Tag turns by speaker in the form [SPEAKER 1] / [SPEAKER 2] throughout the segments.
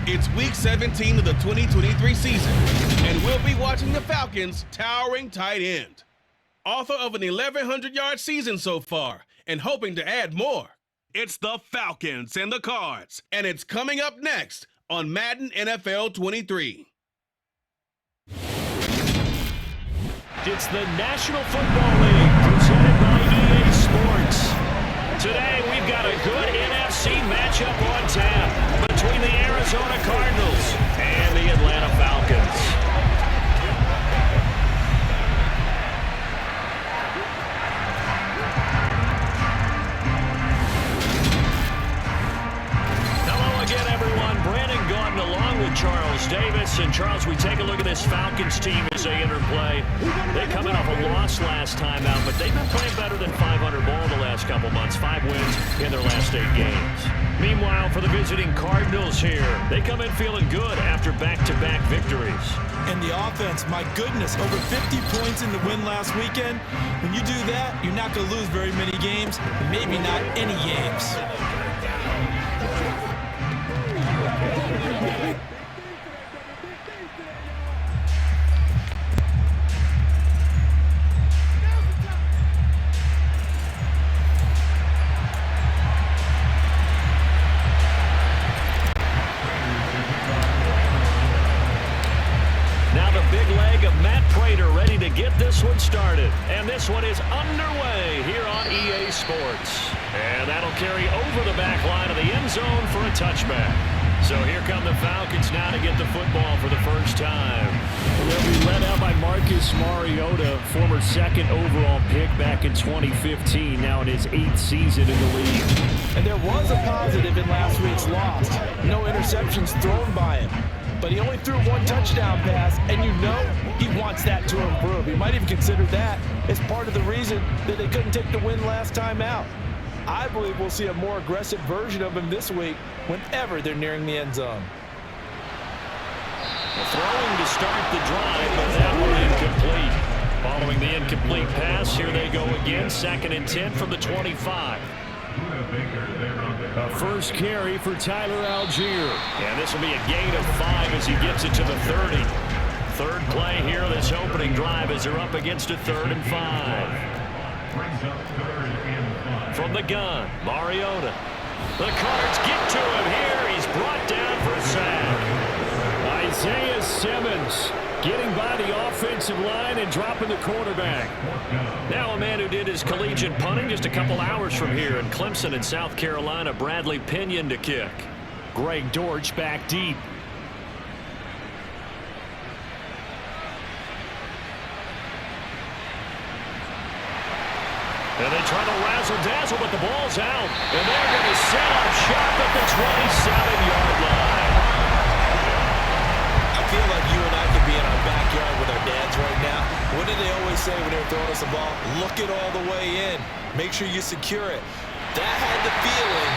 [SPEAKER 1] It's Week 17 of the 2023 season, and we'll be watching the Falcons' towering tight end, author of an 1,100-yard season so far, and hoping to add more. It's the Falcons and the Cards, and it's coming up next on Madden NFL 23.
[SPEAKER 2] It's the National Football League presented by EA Sports. Today we've got a good NFC matchup on tap between the Arizona Cardinals and the Atlanta Falcons. Along with Charles Davis. And Charles, we take a look at this Falcons team as they enter play. They come in off a loss last time out, but they've been playing better than 500 ball the last couple months. 5 wins in their last 8 games. Meanwhile, for the visiting Cardinals here, they come in feeling good after back-to-back victories.
[SPEAKER 3] And the offense, my goodness, over 50 points in the win last weekend. When you do that, you're not going to lose very many games, maybe not any games.
[SPEAKER 2] Get this one started, and this one is underway here on EA Sports. And that'll carry over the back line of the end zone for a touchback. So here come the Falcons now to get the football for the first time.
[SPEAKER 4] They'll be led out by Marcus Mariota, former 2nd overall pick back in 2015, now in his 8th season in the league.
[SPEAKER 3] And there was a positive in last week's loss. No interceptions thrown by him. But he only threw 1 touchdown pass, and you know he wants that to improve. He might even consider that as part of the reason that they couldn't take the win last time out. I believe we'll see a more aggressive version of him this week whenever they're nearing the end zone.
[SPEAKER 2] Throwing to start the drive, but that one incomplete. Following the incomplete pass, here they go again, 2nd and 10 from the 25.
[SPEAKER 4] A first carry for Tyler Algier.
[SPEAKER 2] And this will be a gain of 5 as he gets it to the 30. Third play here, this opening drive as they're up against a 3rd and 5. From the gun, Mariota. The Cards get to him here. He's brought down for a sack.
[SPEAKER 4] Isaiah Simmons getting by the offensive line and dropping the quarterback.
[SPEAKER 2] Now a man who did his collegiate punting just a couple hours from here in Clemson in South Carolina, Bradley Pinion to kick.
[SPEAKER 4] Greg Dortch back deep.
[SPEAKER 2] And they try to razzle-dazzle, but the ball's out. And they're going to set up shop at the 27-yard line.
[SPEAKER 3] I feel like you and I could be in our backyard with our dads right now. What did they always say when they were throwing us the ball? Look it all the way in. Make sure you secure it. That had the feeling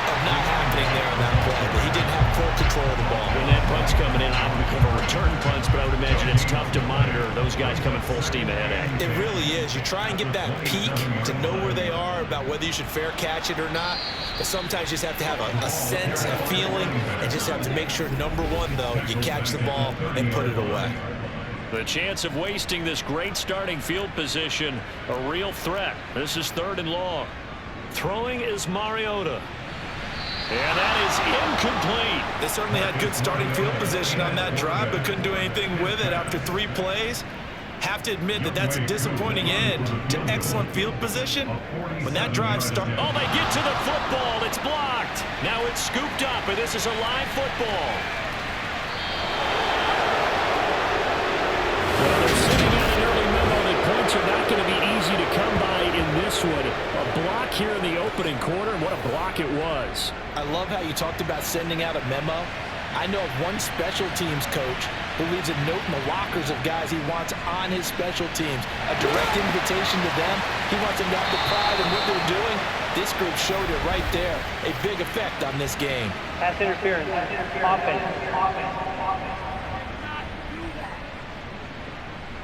[SPEAKER 3] of not happening there on that play, but he didn't have full control of the ball.
[SPEAKER 2] When that punt's coming in, I would become a return punts, but I would imagine it's tough to monitor those guys coming full steam ahead at.
[SPEAKER 3] It really is. You try and get that peak to know where they are about whether you should fair catch it or not, but sometimes you just have to have a sense, a feeling, and just have to make sure, number one, though, you catch the ball and put it away.
[SPEAKER 2] The chance of wasting this great starting field position, a real threat. This is 3rd and long. Throwing is Mariota. And that is incomplete.
[SPEAKER 3] They certainly had good starting field position on that drive, but couldn't do anything with it after 3 plays. Have to admit that that's a disappointing end to excellent field position. When that drive starts...
[SPEAKER 2] Oh, they get to the football. It's blocked. Now it's scooped up, and this is a live football.
[SPEAKER 4] Well, they're sitting at an early memo that points are not going to be easy to come by in this one. A block here in the opening quarter, and what a block it was.
[SPEAKER 3] I love how you talked about sending out a memo. I know of one special teams coach who leaves a note in the lockers of guys he wants on his special teams. A direct invitation to them. He wants them to have the pride in what they're doing. This group showed it right there. A big effect on this game.
[SPEAKER 5] Pass interference. Offense.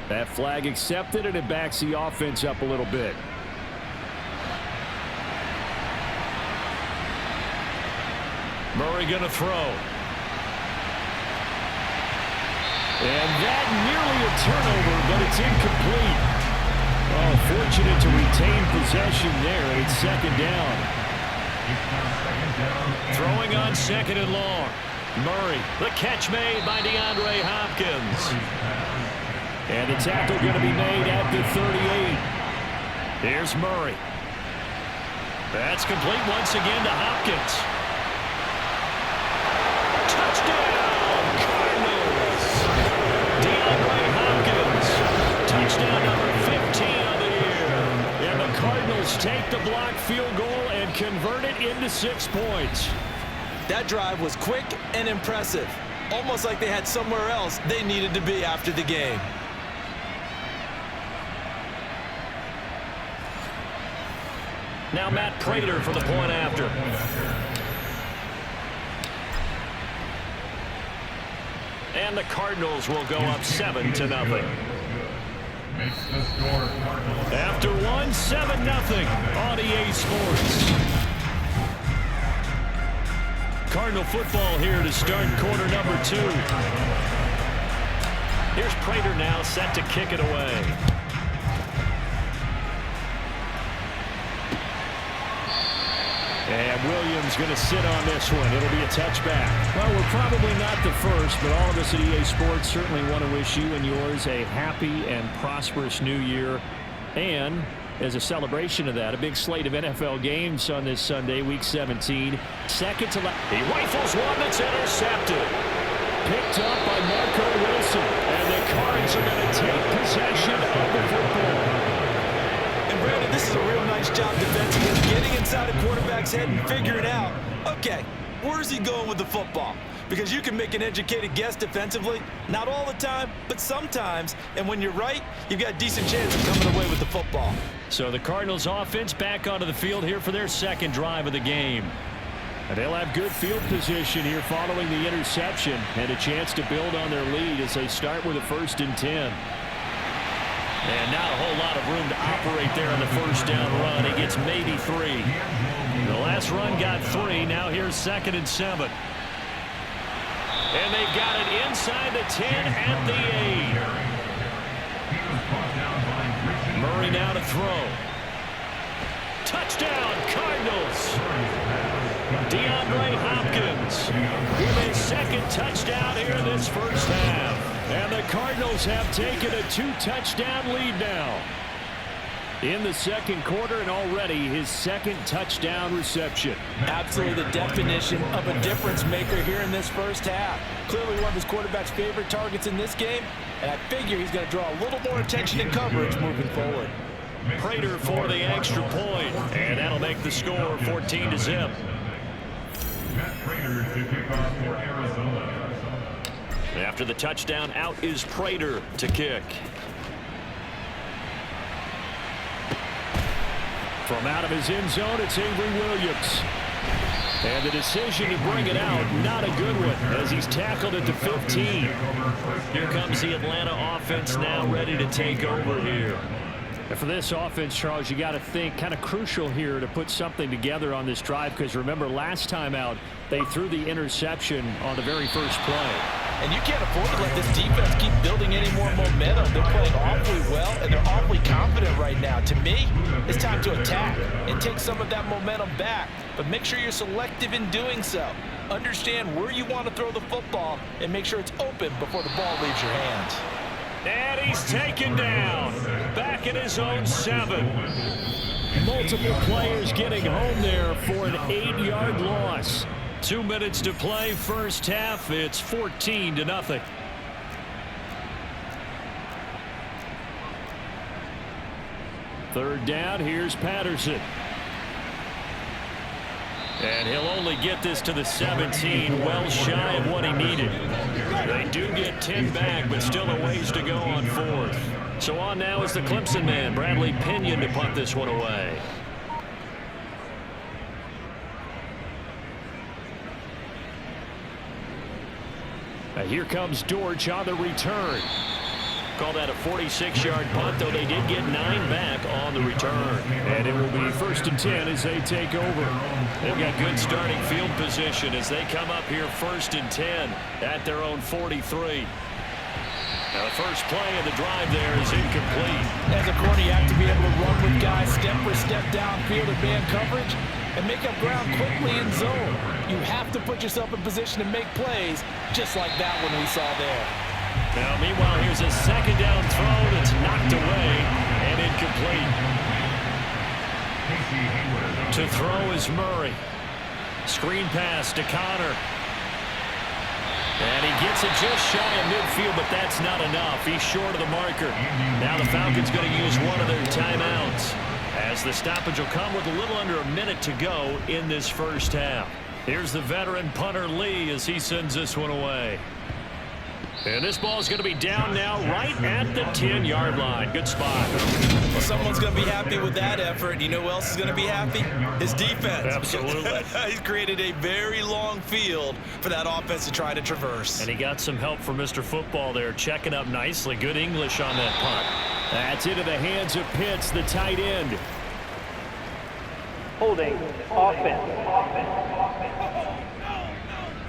[SPEAKER 4] That flag accepted, and it backs the offense up a little bit.
[SPEAKER 2] Murray going to throw.
[SPEAKER 4] And that nearly a turnover, but it's incomplete. Oh, fortunate to retain possession there. It's second down.
[SPEAKER 2] Throwing on second and long. Murray, the catch made by DeAndre Hopkins.
[SPEAKER 4] And the tackle going to be made at the 38.
[SPEAKER 2] Here's Murray. That's complete once again to Hopkins. Touchdown, Cardinals. DeAndre Hopkins. Touchdown number 15 of the year.
[SPEAKER 4] And the Cardinals take the blocked field goal and convert it into 6 points.
[SPEAKER 3] That drive was quick and impressive. Almost like they had somewhere else they needed to be after the game.
[SPEAKER 2] Now Matt Prater for the point after. And the Cardinals will go up 7-0. After one, 7-0 on EA Sports. Cardinal football here to start quarter number 2. Here's Prater now set to kick it away.
[SPEAKER 4] And Williams going to sit on this one. It'll be a touchback. Well, we're probably not the first, but all of us at EA Sports certainly want to wish you and yours a happy and prosperous new year. And as a celebration of that, a big slate of NFL games on this Sunday, Week 17. Second to last.
[SPEAKER 2] He rifles one that's intercepted.
[SPEAKER 4] Picked up by Marco Wilson. And the Cards are going to take possession of the football.
[SPEAKER 3] And Brandon, this is a real nice job defensively, getting inside a quarterback's head and figuring out, okay, where's he going with the football? Because you can make an educated guess defensively, not all the time, but sometimes. And when you're right, you've got a decent chance of coming away with the football.
[SPEAKER 2] So the Cardinals offense back onto the field here for their second drive of the game.
[SPEAKER 4] And they'll have good field position here following the interception and a chance to build on their lead as they start with a 1st and 10.
[SPEAKER 2] And not a whole lot of room to operate there on the first down run. He gets maybe 3. The last run got 3. Now here's 2nd and 7. And they've got it inside the 10 at the 8. Murray now to throw. Touchdown, Cardinals. DeAndre Hopkins with a second touchdown here in this first half.
[SPEAKER 4] And the Cardinals have taken a 2-touchdown lead now in the second quarter, and already his 2nd touchdown reception.
[SPEAKER 3] Absolutely the definition of a difference maker here in this first half. Clearly one of his quarterback's favorite targets in this game, and I figure he's going to draw a little more attention and coverage moving forward.
[SPEAKER 2] Prater for the extra point, and that'll make the score 14-0. After the touchdown, out is Prater to kick.
[SPEAKER 4] From out of his end zone, it's Avery Williams. And the decision to bring it out, not a good one, as he's tackled at the 15.
[SPEAKER 2] Here comes the Atlanta offense now ready to take over here.
[SPEAKER 4] And for this offense, Charles, you got to think kind of crucial here to put something together on this drive, because remember last time out, they threw the interception on the very first play.
[SPEAKER 3] And you can't afford to let this defense keep building any more momentum. They're playing awfully well, and they're awfully confident right now. To me, it's time to attack and take some of that momentum back. But make sure you're selective in doing so. Understand where you want to throw the football and make sure it's open before the ball leaves your hands.
[SPEAKER 2] And he's taken down. Back in his own 7.
[SPEAKER 4] Multiple players getting home there for an 8-yard loss.
[SPEAKER 2] 2 minutes to play first half. It's 14-0.
[SPEAKER 4] Third down, here's Patterson.
[SPEAKER 2] And he'll only get this to the 17, well shy of what he needed. They do get 10 back, but still a ways to go on 4th. So on now is the Clemson man, Bradley Pinion, to punt this one away.
[SPEAKER 4] Here comes Dortch on the return.
[SPEAKER 2] Call that a 46-yard punt, though they did get 9 back on the return.
[SPEAKER 4] And it will be 1st and 10 as they take over.
[SPEAKER 2] They've got good starting field position as they come up here 1st and 10 at their own 43. Now the first play of the drive there is incomplete.
[SPEAKER 3] As a corner, you have to be able to run with guys step for step downfield in man coverage and make up ground quickly in zone. You have to put yourself in position to make plays just like that one we saw there.
[SPEAKER 2] Now, meanwhile, here's a second down throw that's knocked away and incomplete. To throw is Murray. Screen pass to Connor. And he gets it just shy of midfield, but that's not enough. He's short of the marker. Now the Falcons going to use one of their timeouts, as the stoppage will come with a little under a minute to go in this first half. Here's the veteran punter Lee as he sends this one away. And this ball is going to be down now right at the 10-yard line. Good spot.
[SPEAKER 3] Well, someone's going to be happy with that effort. You know who else is going to be happy? His defense.
[SPEAKER 2] Absolutely.
[SPEAKER 3] He's created a very long field for that offense to try to traverse.
[SPEAKER 2] And he got some help from Mr. Football there, checking up nicely. Good English on that punt.
[SPEAKER 4] That's into the hands of Pitts, the tight end.
[SPEAKER 5] Holding. Offense.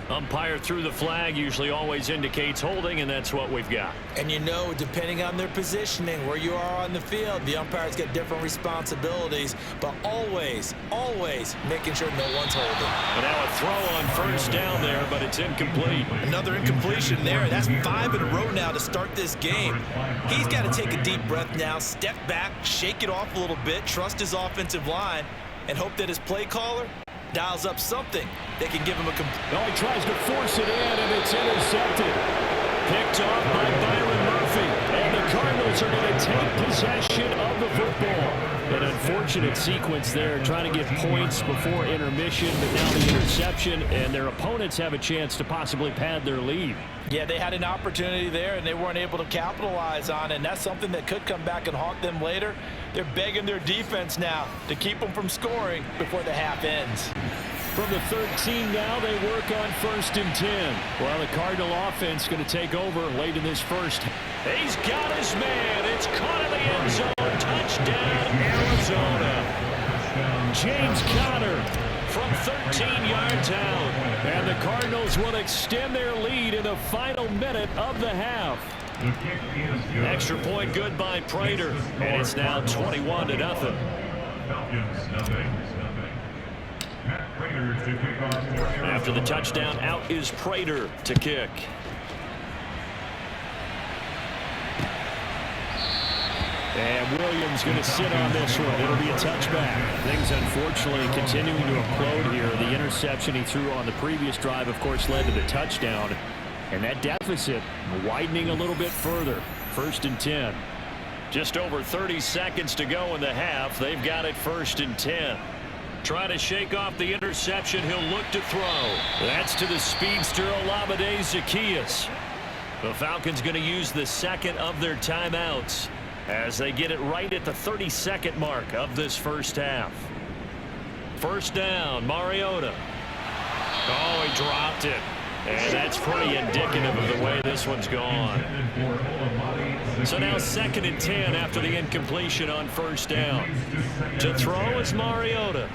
[SPEAKER 2] Umpire threw the flag, usually always indicates holding, and that's what we've got.
[SPEAKER 3] And you know, depending on their positioning, where you are on the field, the umpires get different responsibilities, but always, always making sure no one's holding.
[SPEAKER 2] And now a throw on first down there, but it's incomplete.
[SPEAKER 3] Another incompletion there. That's 5 in a row now to start this game. He's got to take a deep breath now, step back, shake it off a little bit, trust his offensive line, and hope that his play caller dials up something that can give him a
[SPEAKER 4] No, he tries to force it in, and it's intercepted.
[SPEAKER 2] Picked off by Byron Murphy. And the Cardinals are going to take possession of the football.
[SPEAKER 4] An unfortunate sequence there, trying to get points before intermission, but now the interception, and their opponents have a chance to possibly pad their lead.
[SPEAKER 3] Yeah, they had an opportunity there, and they weren't able to capitalize on it, and that's something that could come back and haunt them later. They're begging their defense now to keep them from scoring before the half ends.
[SPEAKER 4] From the 13 now, they work on 1st and 10. Well, the Cardinal offense going to take over late in this first.
[SPEAKER 2] He's got his man. It's caught in the end zone. Touchdown, Arizona. James Conner from 13 yards out.
[SPEAKER 4] And the Cardinals will extend their lead in the final minute of the half.
[SPEAKER 2] Extra point good by Prater. And it's now 21-0. After the touchdown, out is Prater to kick.
[SPEAKER 4] And Williams going to sit on this one. It'll be a touchback. Things unfortunately continuing to implode here. The interception he threw on the previous drive, of course, led to the touchdown. And that deficit widening a little bit further. 1st and 10.
[SPEAKER 2] Just over 30 seconds to go in the half. They've got it 1st and 10. Trying to shake off the interception. He'll look to throw. That's to the speedster Olamide Zaccheaus. The Falcons going to use the second of their timeouts as they get it right at the 32nd mark of this first half. First down, Mariota. Oh, he dropped it. And that's pretty indicative of the way this one's gone. So now 2nd and 10 after the incompletion on first down. To throw is Mariota.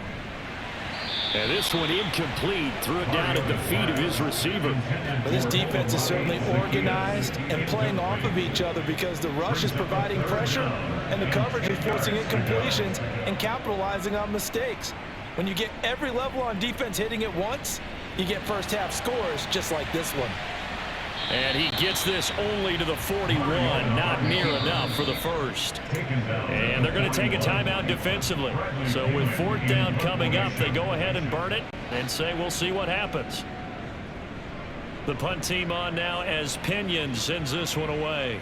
[SPEAKER 4] And this one incomplete. Threw it down at the feet of his receiver.
[SPEAKER 3] But this defense is certainly organized and playing off of each other because the rush is providing pressure and the coverage is forcing incompletions and capitalizing on mistakes. When you get every level on defense hitting at once, you get first half scores just like this one.
[SPEAKER 2] And he gets this only to the 41, not near enough for the first. And they're going to take a timeout defensively. So with 4th down coming up, they go ahead and burn it and say we'll see what happens. The punt team on now as Pinion sends this one away.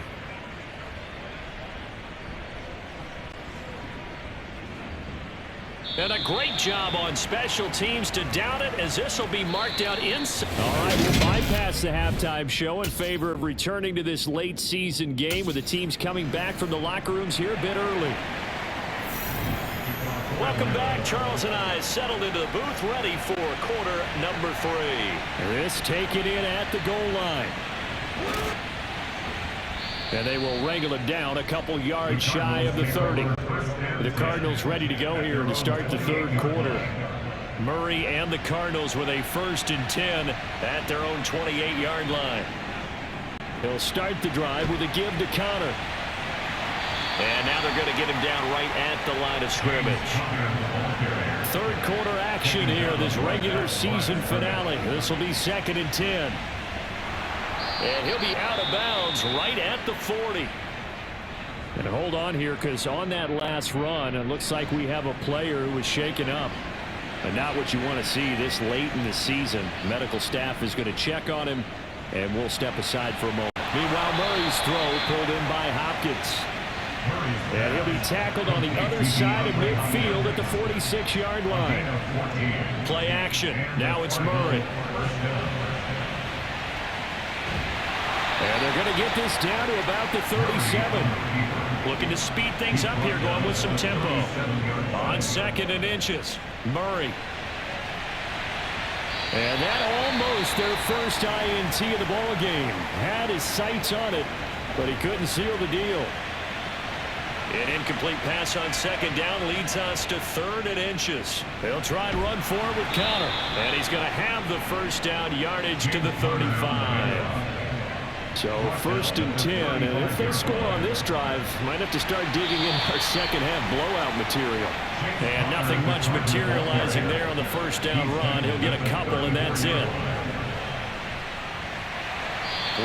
[SPEAKER 2] And a great job on special teams to down it, as this will be marked out inside.
[SPEAKER 4] All right, we'll bypass the halftime show in favor of returning to this late season game with the teams coming back from the locker rooms here a bit early.
[SPEAKER 2] Welcome back. Charles and I settled into the booth ready for quarter number 3.
[SPEAKER 4] This taken in at the goal line. And they will wrangle it down a couple yards shy of the 30. The Cardinals ready to go here to start the 3rd quarter. Murray and the Cardinals with a 1st and 10 at their own 28-yard line. He'll start the drive with a give to Connor.
[SPEAKER 2] And now they're going to get him down right at the line of scrimmage.
[SPEAKER 4] Third quarter action here, this regular season finale. This will be 2nd and 10.
[SPEAKER 2] And he'll be out of bounds right at the 40.
[SPEAKER 4] And hold on here, because on that last run, it looks like we have a player who was shaken up. And not what you want to see this late in the season. Medical staff is going to check on him, and we'll step aside for a moment. Meanwhile, Murray's throw pulled in by Hopkins. And he'll be tackled on the other side of midfield at the 46-yard line.
[SPEAKER 2] Play action. Now it's Murray.
[SPEAKER 4] And they're going to get this down to about the 37.
[SPEAKER 2] Looking to speed things up here, going with some tempo. On 2nd and inches, Murray.
[SPEAKER 4] And that almost their first INT of the ball game. Had his sights on it, but he couldn't seal the deal.
[SPEAKER 2] An incomplete pass on 2nd down leads us to 3rd and inches.
[SPEAKER 4] They'll try and run forward with Connor.
[SPEAKER 2] And he's going to have the first down yardage to the 35.
[SPEAKER 4] So 1st and 10, and if they score on this drive, might have to start digging in our second half blowout material.
[SPEAKER 2] And nothing much materializing there on the first down run. He'll get a couple, and that's it.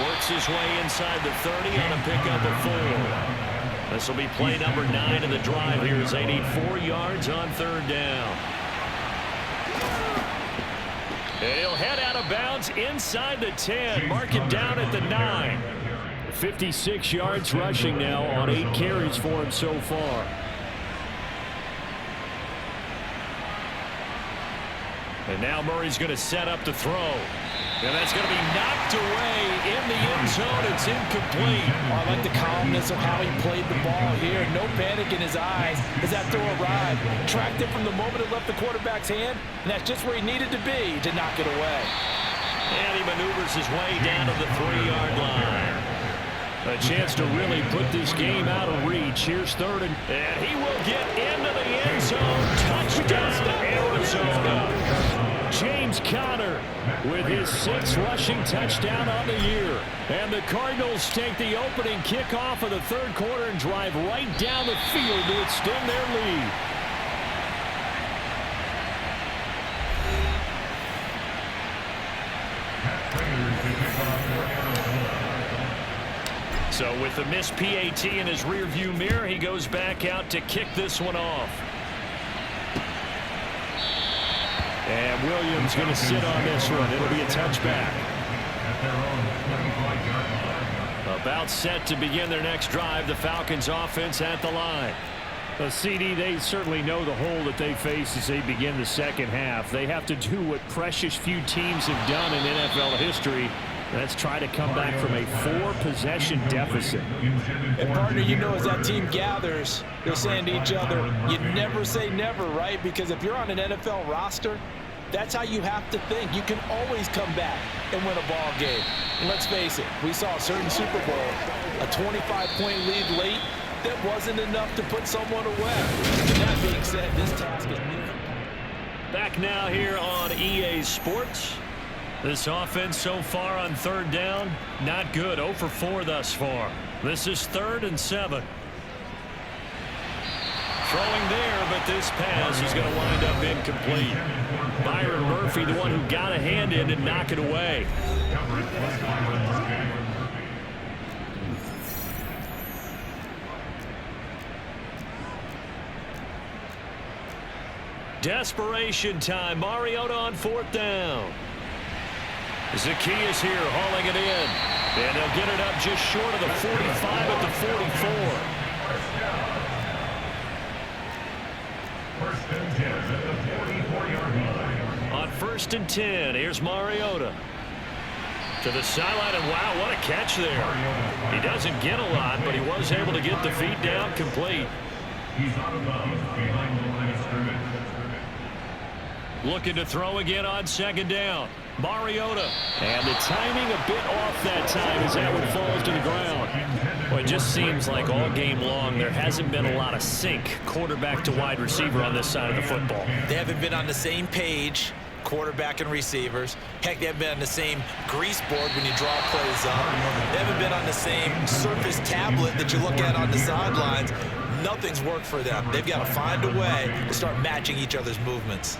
[SPEAKER 2] Works his way inside the 30 on a pickup of 4. This will be play number 9 of the drive here as they need 4 yards on 3rd down. And he'll head out of bounds inside the 10. Mark him down at the 9.
[SPEAKER 4] 56 yards rushing now on 8 carries for him so far.
[SPEAKER 2] And now Murray's going to set up the throw. And that's going to be knocked away in the end zone. It's incomplete.
[SPEAKER 3] I like the calmness of how he played the ball here. No panic in his eyes as that throw arrived. Tracked it from the moment it left the quarterback's hand, and that's just where he needed to be to knock it away.
[SPEAKER 2] And he maneuvers his way down to the 3-yard line.
[SPEAKER 4] A chance to really put this game out of reach. Here's 3rd and
[SPEAKER 2] he will get into the end zone. Touchdown to Arizona.
[SPEAKER 4] James Conner with his 6th rushing touchdown on the year. And the Cardinals take the opening kickoff of the 3rd quarter and drive right down the field to extend their lead.
[SPEAKER 2] So with the missed PAT in his rearview mirror, he goes back out to kick this one off.
[SPEAKER 4] And Williams going to sit on this one. It'll be a touchback.
[SPEAKER 2] About set to begin their next drive. The Falcons offense at the line.
[SPEAKER 4] Well, CD, they certainly know the hole that they face as they begin the second half. They have to do what precious few teams have done in NFL history. Let's try to come back from a 4-possession deficit.
[SPEAKER 3] And partner, you know, as that team gathers, they're saying to each other, you never say never, right? Because if you're on an NFL roster, that's how you have to think. You can always come back and win a ball game. And let's face it, we saw a certain Super Bowl, a 25-point lead late, that wasn't enough to put someone away. And that being said, this task is near.
[SPEAKER 2] Back now here on EA Sports. This offense so far on 3rd down, not good. 0 for 4 thus far. This is 3rd and 7. Throwing there, but this pass is going to wind up incomplete. Byron Murphy, the one who got a hand in and knock it away. Desperation time. Mariota on 4th down. Zacchaeus here hauling it in. And they'll get it up just short of the 45 at the 44. On 1st and 10, here's Mariota. To the sideline, and wow, what a catch there. He doesn't get a lot, but he was able to get the feet down complete. He's out of bounds behind the line of scrimmage. Looking to throw again on 2nd down. Mariota.
[SPEAKER 4] And the timing a bit off that time as that one falls to the ground.
[SPEAKER 2] Well, it just seems like all game long there hasn't been a lot of sync quarterback to wide receiver on this side of the football.
[SPEAKER 3] They haven't been on the same page quarterback and receivers. Heck, they haven't been on the same grease board when you draw plays up. They haven't been on the same surface tablet that you look at on the sidelines. Nothing's worked for them. They've got to find a way to start matching each other's movements.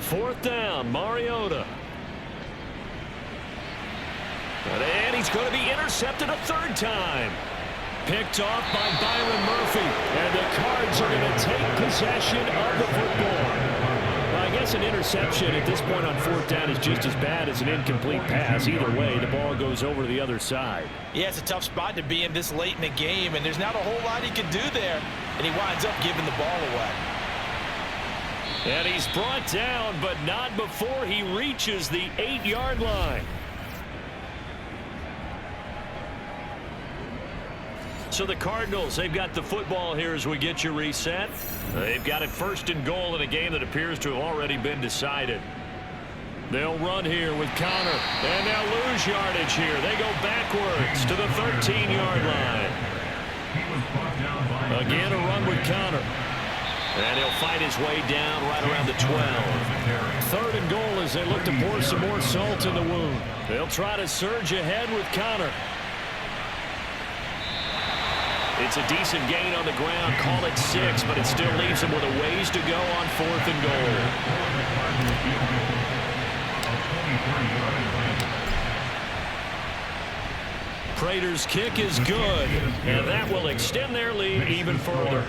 [SPEAKER 2] 4th down, Mariota. And he's going to be intercepted a 3rd time. Picked off by Byron Murphy. And the Cards are going to take possession of the football. Well, I guess an interception at this point on 4th down is just as bad as an incomplete pass. Either way, the ball goes over to the other side.
[SPEAKER 3] Yeah, it's a tough spot to be in this late in the game, and there's not a whole lot he can do there. And he winds up giving the ball away.
[SPEAKER 2] And he's brought down, but not before he reaches the 8-yard line. So the Cardinals, they've got the football here as we get you reset. They've got it 1st and goal in a game that appears to have already been decided. They'll run here with Connor, and they'll lose yardage here. They go backwards to the 13-yard line. Again, a run with Connor. And he'll fight his way down right around the 12. 3rd and goal as they look to pour some more salt in the wound. They'll try to surge ahead with Connor. It's a decent gain on the ground. Call it 6, but it still leaves him with a ways to go on 4th and goal. Prater's kick is good, and that will extend their lead even further.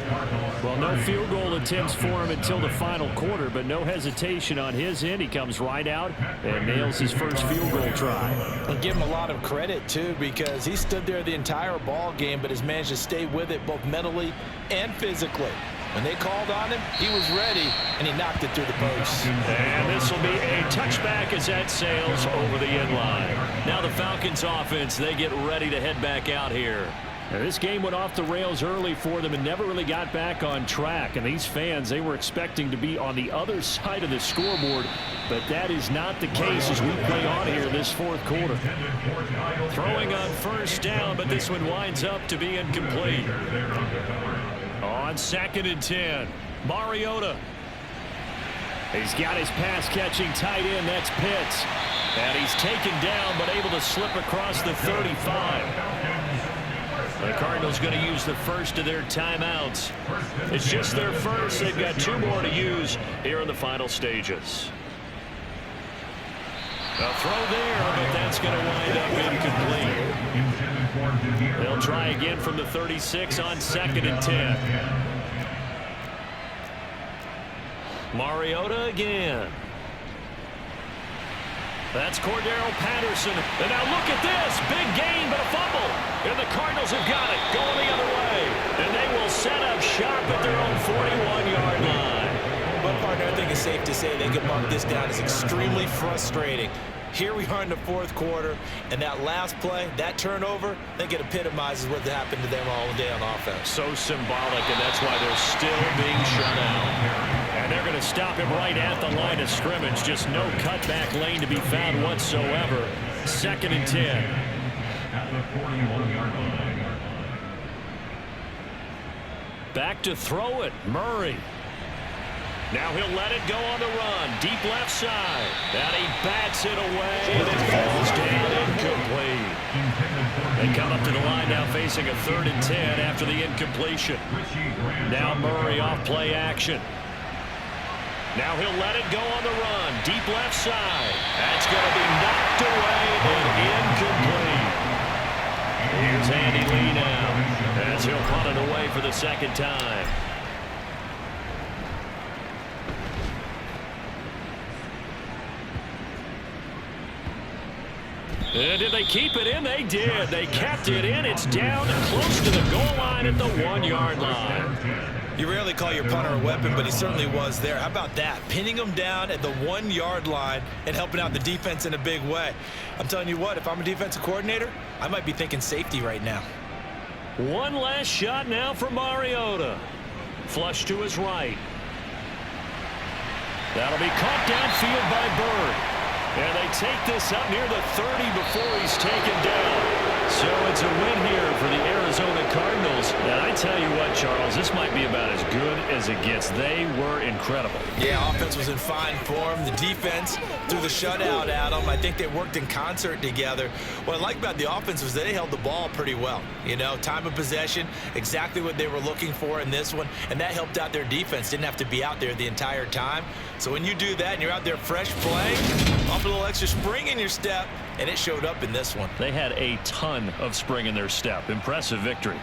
[SPEAKER 2] Well, no field goal attempts for him until the final quarter, but no hesitation on his end. He comes right out and nails his first field goal try.
[SPEAKER 3] I'll give him a lot of credit, too, because he stood there the entire ball game, but has managed to stay with it both mentally and physically. When they called on him, he was ready, and he knocked it through the post.
[SPEAKER 2] And this will be a touchback as that sails over the end line. Now the Falcons offense, they get ready to head back out here. Now this game went off the rails early for them and never really got back on track. And these fans, they were expecting to be on the other side of the scoreboard, but that is not the case as we play on here this 4th quarter. Throwing on 1st down, but this one winds up to be incomplete. On 2nd and 10, Mariota. He's got his pass-catching tight end, that's Pitts. And he's taken down, but able to slip across the 35. The Cardinals going to use the first of their timeouts. It's just their first. They've got 2 more to use here in the final stages. A throw there, but that's going to wind up incomplete. They'll try again from the 36 on 2nd and 10. Mariota again. That's Cordero Patterson. And now look at this. Big gain, but a fumble. And the Cardinals have got it. Going the other way. And they will set up shop at their own 41-yard line.
[SPEAKER 3] But, partner, I think it's safe to say they can mark this down as extremely frustrating. Here we are in the 4th quarter, and that last play, that turnover, I think it epitomizes what happened to them all day on offense.
[SPEAKER 2] So symbolic, and that's why they're still being shut out. And they're going to stop him right at the line of scrimmage. Just no cutback lane to be found whatsoever. 2nd and 10. Back to throw it, Murray. Now he'll let it go on the run. Deep left side. And he bats it away. And it falls down incomplete. They come up to the line now facing a 3rd and 10 after the incompletion. Now Murray off play action. Now he'll let it go on the run. Deep left side. That's going to be knocked away and incomplete. Here's Andy Lee now as he'll punt it away for the 2nd time. And did they keep it in? They did. They kept it in. It's down close to the goal line at the 1-yard line.
[SPEAKER 3] You rarely call your punter a weapon, but he certainly was there. How about that? Pinning him down at the 1-yard line and helping out the defense in a big way. I'm telling you what, if I'm a defensive coordinator, I might be thinking safety right now.
[SPEAKER 2] One last shot now for Mariota. Flush to his right. That'll be caught downfield by Bird. And they take this up near the 30 before he's taken down. So it's a win here for the Arizona Cardinals. And I tell you what, Charles, this might be about as good as it gets. They were incredible.
[SPEAKER 3] Yeah, offense was in fine form. The defense threw the shutout at them. I think they worked in concert together. What I like about the offense was they held the ball pretty well. You know, time of possession, exactly what they were looking for in this one, and that helped out their defense. Didn't have to be out there the entire time. So when you do that and you're out there fresh playing, off a little extra spring in your step, and it showed up in this one.
[SPEAKER 2] They had a ton of spring in their step. Impressive victory.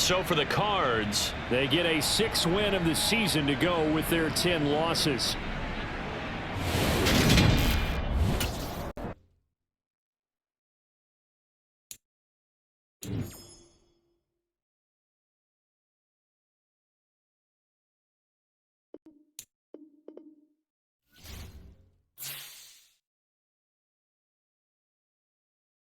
[SPEAKER 2] So for the Cards,
[SPEAKER 4] they get a 6th win of the season to go with their 10 losses.